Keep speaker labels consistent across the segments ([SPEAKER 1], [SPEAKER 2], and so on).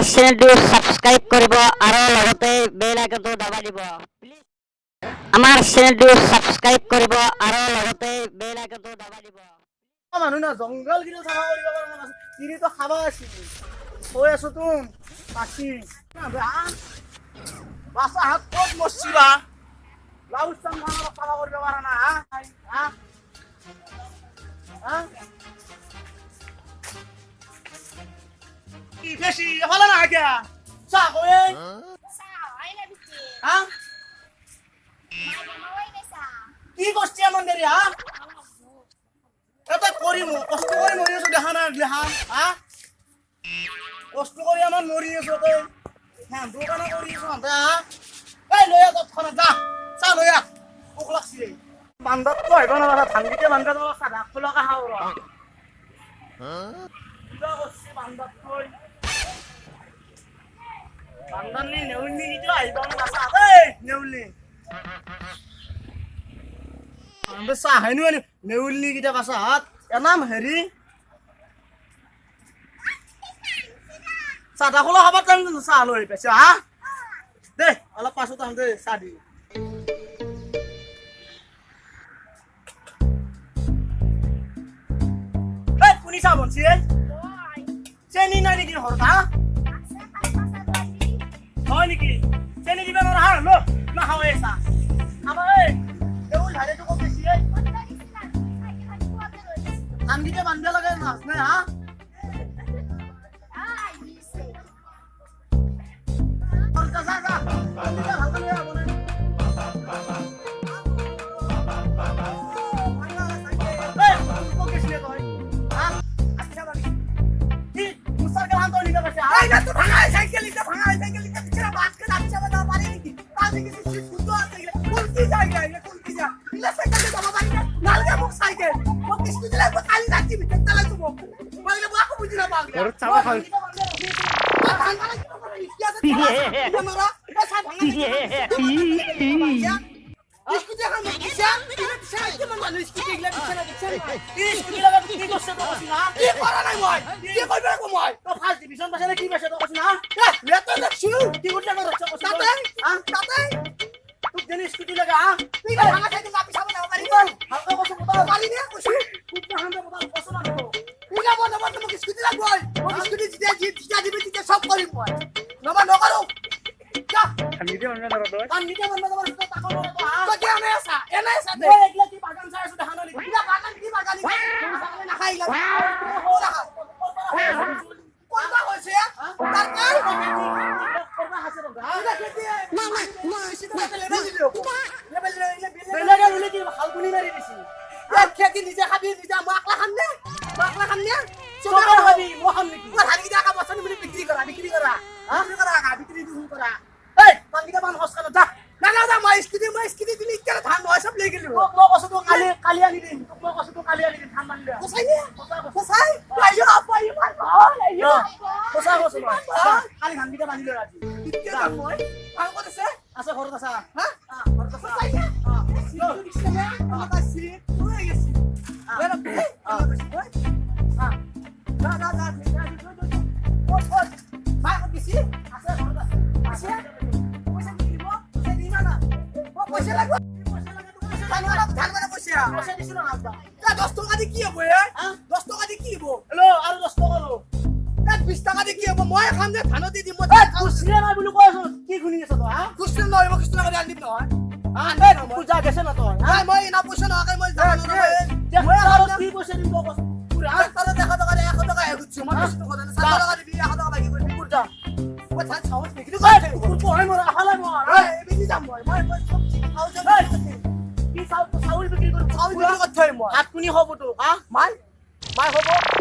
[SPEAKER 1] আমাৰ চেনেলটো সাবস্ক্ৰাইব কৰিব আৰু লগতে বেল আইকনটো দবাই দিব প্লিজ আমাৰ চেনেলটো সাবস্ক্ৰাইব কৰিব আৰু লগতে বেল আইকনটো দবাই দিব
[SPEAKER 2] মানুহ না জংগল কিন্তু চাফা কৰিব পৰা আছে তিৰিটো খাবা আছিল হৈ আছো তুম পাছি বাসা হাত ক'ত মৰছিবা লাউড চাম চাফা কৰিব পৰা না হা হা কি বেশি ভালো না আগে চা কই হা কি করছিস এমন দেরি হা এটা করি কষ্ট করে মরি আছো দেখা না দেখা হা কষ্ট করে আমার মরি আছো তো হ্যাঁ দোকানে করি আছো হ্যাঁ এই লয়া তৎক্ষণাৎ যা চা লয়া ভোক লাগছি রে বান্দাত তো আইবা না ধান দিতে বান্দা তো সাদা খোলাকা খাও র কিবা করছি বান্দাত কই বান্দানি নেউনি কিটা আইবা না আসা এই নেউনি আমরা চা হাইনো আনি নেউলি কিটা কাছা হাত এনাম হেৰি চাহ খোলা খাবার টাইম চাহ লৈ পাইছে হা দে অলপ পাছত আহোঁ দে চাহ দি কোনি চাহ বনছি চেনি নাই নেকি ঘৰত হা হয় নেকি চেনি দিবা নোৱাৰা হা লো নাখাওঁ এই চাহ খাবা এই দেউল ধাৰেটো কম বেছি আনগিতে বান্ধিব লাগে মাছ নাই হা যা যা যা ভালকে লৈ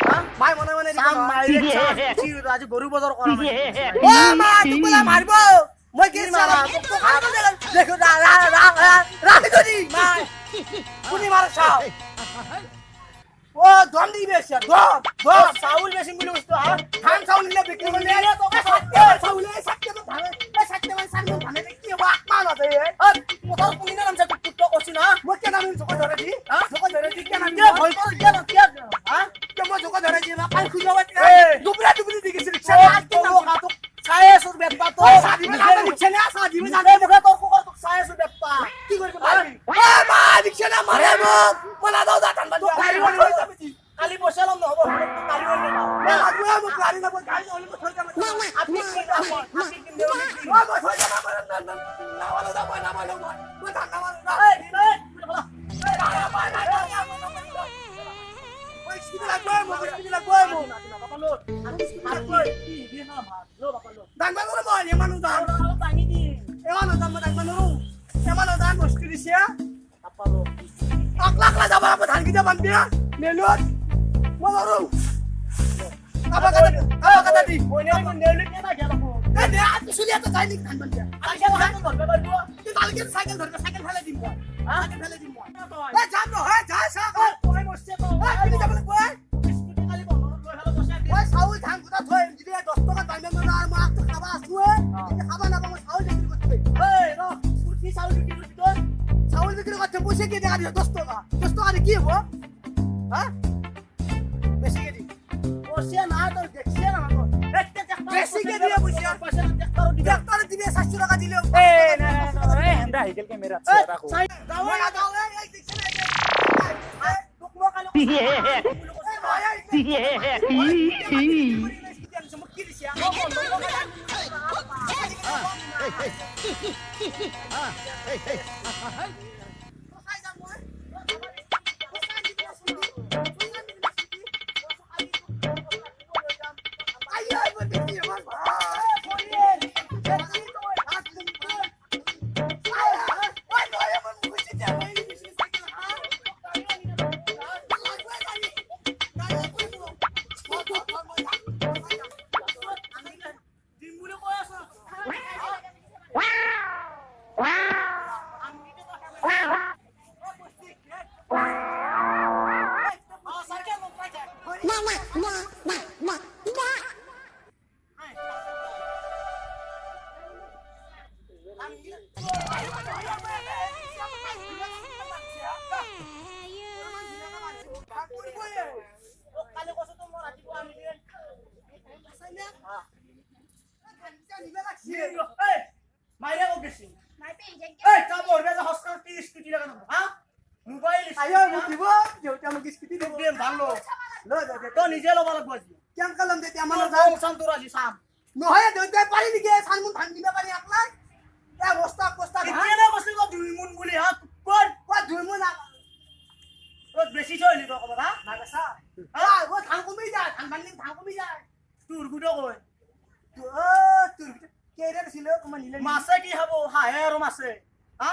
[SPEAKER 2] আহ বনাই আজি গরু বাজার করা ও মা তুমি মারব মই কি সারা তো খাবো দেখো রাখি ধরি মা কোনি মার সাও ও দম দিবে সে দম চাউল বেশি মিলে বস্তু ধান চাউল নিলে বিক্রি করলে আরে তো চাউলে সাথে তো ধান সাথে মানে সাথে ধান কি বাক মানা দে কোথা কোনি নাম সে কুত্তো কছি না মই কেন আমি জোক ধরে দি জোক ধরে দি কেন আমি ভয় করে কেন কে মই জোক ধরে দি না পাই খুঁজে দুবরা দুবরি দিগেছি রিকশা তো আপনি কি দাবন আপনি কি নেউলি ও মই থৈ যাম নামালো দা মই নামালো মই ধান নামালো না এই ওই স্কুটি লাগবে মো বাপালো আমি স্কুটি লাগবে কি দিয়ে না ভাত লো বাপালো দাঙ্গা করে মই এমানো দান ভাঙি দি এমানো দান মই দাঙ্গা নরু এমানো দান বস্তু দিছে বাপালো আকলা যাব আমি ধান কিটা বান্ধিয়া মেলত মই নরু apa kata di bonya nelik na gela ko de ati suliya to jaini ধান বান্ধিয়া আমি ধান ধরবে বাড়বো তুই কালকে সাইকেল ধরবে সাইকেল ফেলে দিম সাইকেল ফেলে দিম এ যাম নো হে যা সা ওই বসছে তো তুমি যাব কই স্কুটি খালি বন্ধ লই ফেলে বসে ওই সাউল ধান গুটা থই যদি 10 টাকা দাম না আর মাছ তো খাবা আসুয়ে খাবা না বাবা সাউল বিক্রি করতে এই র কি সাউল বিক্রি করতে তো সাউল বিক্রি করতে বসে কি দেখা দিও 10 টাকা রে কি হবো হ্যাঁ বেশি কি বসে না তো দেখছে না তো দেখতে বেশি কে দিয়ে বসে পয়সা ট্রাক্টর দিবে 700 টাকা দিলে এই না এই হ্যান্ডা হাইকেল কে মেরা আছে রাখো দাও এই দেখছ না এই টুকমো কালো নিজে লব লাগব কেম কালাম দে আমার যাও শান্তরা জি সাম নহয় দে পারি দিকে সানমুন ধান দিবা পারি আকলাই এ বস্তা কেনে বসলি গো দুই মুন গুলি হা কর দুই মুন ও বেশি চলি তো কবা না বেসা ও ধান কমি যায় ধান বানলি ধান কমি যায় তুর গুডো কই তুর কেরে ছিল কমা নিলে মাছে কি হবো হায় আর মাছে হা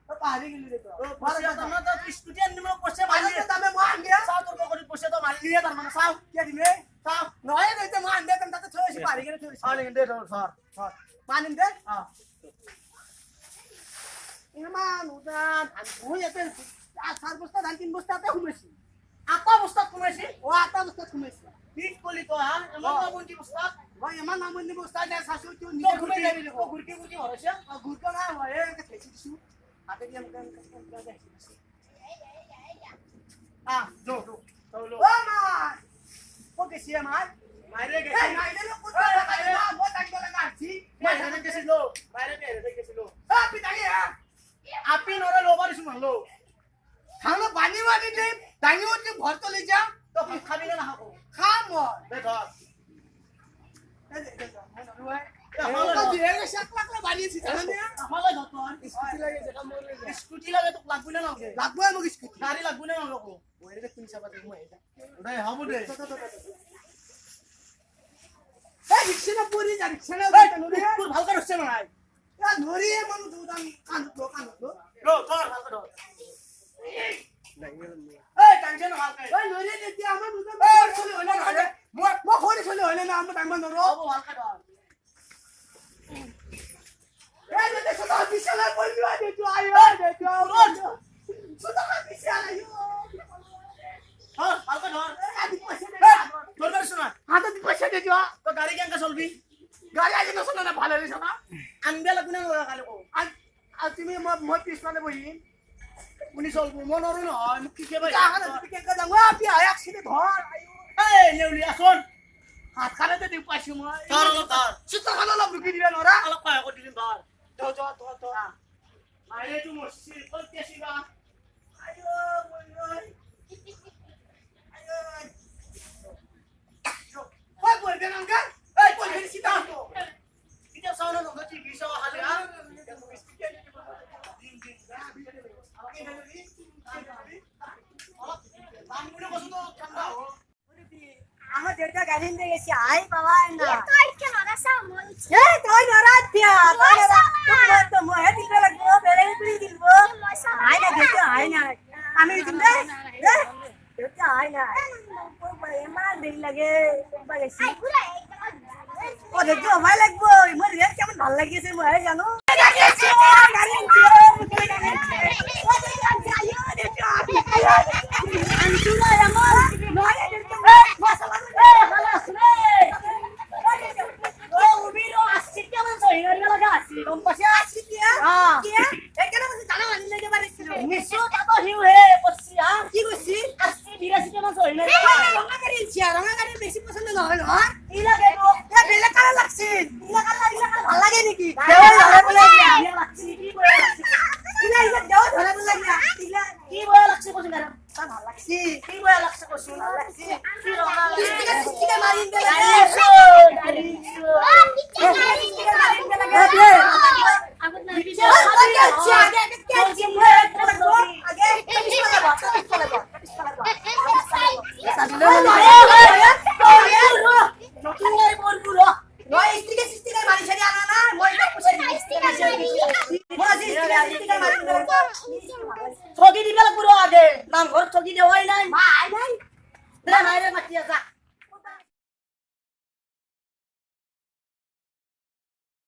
[SPEAKER 2] ও পাহাড়ি গিলি রে তো বসে তো না তো স্কুটি নিমো পয়সা মারি দামে মো আনগে সাও তোর কোকরি পয়সা তো মারি নিয়ে তার মানে সাও কে দিলে সাও নয় দইতে মো আনবে তুমি তাতে ছয়ছি পাহাড়ি গিলি ছয়ছি আলে দে স্যার পানি দে হ্যাঁ ইমান উদান ধান কই এতে আর 4 বস্তা ধান 3 বস্তাতে ঘুমেছি আটা বস্তা ঘুমেছি ও আটা বস্তা ঘুমেছি ঠিক কলি তো হ্যাঁ এমন না বন্টি বস্তা ভাই এমন না বন্টি বস্তা দে শাশু তুই নিজে ঘুরে যাবি ও ঘুরকি ঘুরকি হরেছে ঘুরকা না হয় একে থেছি দিছু হাতে দিয়ে আমকে দেখাইছি যো ও মা ও গেছি আমার বাইরে গেছি বাইরে লোক কোথা বাইরে মো টাইম বলে গাছি বাইরে গেছিল বাইরে গেছিল আপনি দাঁড়িয়ে আপনি নরে লোবার শুনলো খানো পানি মানি দে দাঁড়িয়ে ওতে ঘর চলে যা তো খাবি না হাকো খাম দে ধর এই দে আমালো দিয়ে গেছে আকলা বাড়িয়েছি জানেন আমালো ধর স্কুটি লাগে যেটা মরে স্কুটি লাগে তো লাগবে না লাগবে আমাক স্কুটি গাড়ি লাগবে না আমাক ওই রে তুমি সাবা দেবো এটা ওটাই হবো দে এই রিকশা না পুরি যা রিকশা না নরে পুর ভাল করে হচ্ছে না আই এ নরি মানু দুদান কানতো লো ধর ভাল করে এই টেনশন ভাল করে ওই নরি দিতি আমার দুদান এই চলে হইনা না মো খোরি চলে হইনা না আমরা টাইম নরো ভাল করে এই দে সদা বিশালা বলবি আগে তুই আইও দে তুই সদা বিশালা আইও হ্যাঁ ভাল করে ধর আদি পয়সা দে ধর শোনা হাতে দি পয়সা দে দিও তো গাড়ি কেঙ্কা চলবি গাড়ি আগে না শোনা না ভালো রে শোনা আনবে লাগবে না কালে কো আজ তুমি মই পিছনে বহি উনি চলবো মনৰো নহয় মোক কি কেবা তুমি কেঙ্কা যাম আপি অ্যাক্সিডেন্ট ধর আইও এই নেউলি আসন হাত খালে দি পাইছো মই ধর চিত্র খালে লব রুকি দিবে নরা অলপ পায় কৰি দিম ধর তো আইলে তুমি মসি কলতেছিবা আইও মই আইও ওই বলবেন আঙ্কেল এই বলবেন মারবাই লাগবো মোর রেট কেমন ভালো লাগিয়েছে মই জানো বেশি পছন্দ নহয় নহয় বেলেগ কালার লাগছে ভাল লাগে নেকি ঠগি দিবে পুরো আগে নাম ঘর